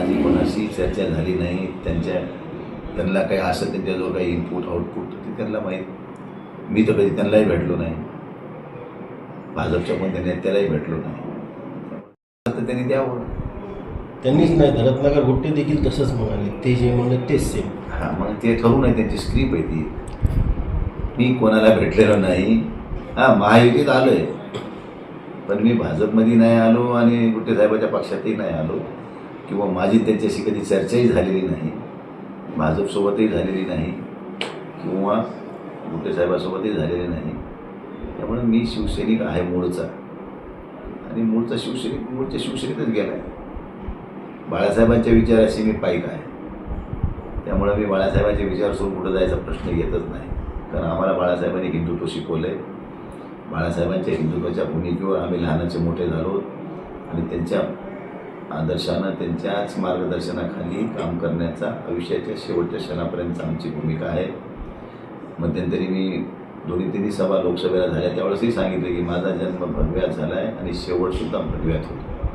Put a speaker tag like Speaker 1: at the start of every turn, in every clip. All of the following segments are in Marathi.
Speaker 1: माझी कोणाशी चर्चा झाली नाही. त्यांना काही असं त्यांच्याजवळ काही इनपुट आउटपुट ते त्यांना माहीत. मी तर कधी त्यांनाही भेटलो नाही, भाजपच्या पण नेत्यालाही भेटलो नाही. तर त्यांनी द्यावं.
Speaker 2: त्यांनीच नाही तर रत्नाकर गुट्टे देखील तसंच म्हणाले, ते जे म्हणलं तेच सेम.
Speaker 1: हां, मग ते ठरवून आहे, त्यांची स्क्रिप्ट आहे ती. मी कोणाला भेटलेलो नाही. हां, महायुतीत आलो आहे, पण मी भाजपमध्ये नाही आलो आणि गुट्टे साहेबाच्या पक्षातही नाही आलो, किंवा माझी त्यांच्याशी कधी चर्चाही झालेली नाही, भाजपसोबतही झालेली नाही किंवा गुट्टे साहेबासोबतही झालेली नाही. त्यामुळे मी शिवसैनिक आहे मूळचा, आणि मूळचा शिवसैनिक मूळच्या शिवसेनेतच गेला आहे. बाळासाहेबांच्या विचाराशी मी पाईक आहे, त्यामुळे मी बाळासाहेबांच्या विचार सोडून कुठं जायचा प्रश्न येतच नाही. कारण आम्हाला बाळासाहेबांनी हिंदुत्व शिकवलं आहे. बाळासाहेबांच्या हिंदुत्वाच्या भूमिकेवर आम्ही लहानाचे मोठे झालो, आणि त्यांच्या आदर्शानं, त्यांच्याच मार्गदर्शनाखाली काम करण्याचा आयुष्याच्या शेवटच्या क्षणापर्यंत आमची भूमिका आहे. मध्यंतरी मी 2-3 सभा लोकसभेला झाल्या त्यावेळेसही सांगितलं की माझा जन्म भगव्यात झाला आहे आणि शेवटसुद्धा भगव्यात होतो.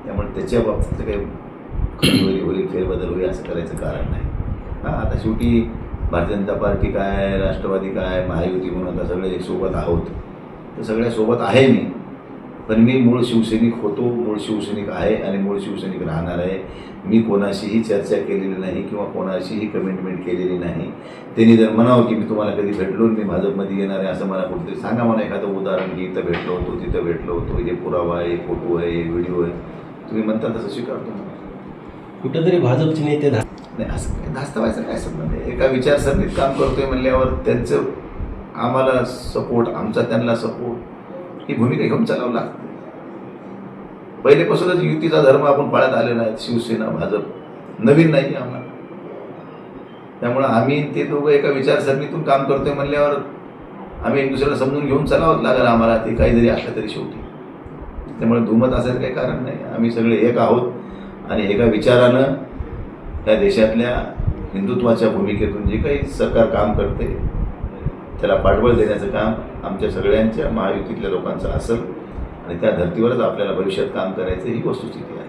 Speaker 1: त्यामुळे त्याच्या बाबतीत काही होईल, फेरबदल होईल असं करायचं कारण नाही. हां, आता शेवटी भारतीय जनता पार्टी काय, राष्ट्रवादी काय, महायुती म्हणून आता सगळे सोबत आहोत, तर सगळ्या सोबत आहे मी. पण मी मूळ शिवसैनिक होतो, मूळ शिवसैनिक आहे आणि मूळ शिवसैनिक राहणार आहे. मी कोणाशीही चर्चा केलेली नाही किंवा कोणाशीही कमिटमेंट केलेली नाही. त्यांनी जर म्हणावं की मी तुम्हाला कधी भेटलो, मी भाजपमध्ये येणार आहे, असं मला कुठेतरी सांगा, मला एखादं उदाहरण की इथं भेटलो होतो, तिथं भेटलो होतो, हे पुरावा आहे, फोटो आहे, व्हिडिओ आहे, तुम्ही म्हणता तसं स्वीकारतो.
Speaker 2: कुठंतरी भाजपचे नेते
Speaker 1: नाही, असं काही धास्तावायचं काय संबंध आहे. एका विचारसरणीत काम करतोय म्हणल्यावर त्यांचं आम्हाला सपोर्ट, आमचा त्यांना सपोर्ट, ही भूमिका घेऊन चालावं लागतं. पहिलेपासूनच युतीचा धर्म आपण पाळत आलेला आहे. शिवसेना भाजप नवीन नाही आम्हाला. त्यामुळं आम्ही ते दोघं एका विचारसरणीतून काम करतोय म्हणल्यावर आम्ही एक दुसऱ्याला समजून घेऊन चालावंच लागेल आम्हाला, ते काही जरी असलं तरी शेवटी. त्यामुळे दुमत असायचं काही कारण नाही. आम्ही सगळे एक आहोत, आणि एका विचारानं त्या देशातल्या हिंदुत्वाच्या भूमिकेतून जे काही सरकार काम करते त्याला पाठबळ देण्याचं काम आमच्या सगळ्यांच्या महायुतीतल्या लोकांचं असेल, आणि त्या धर्तीवरच आपल्याला भविष्यात काम करायचं, ही वस्तुस्थिती आहे.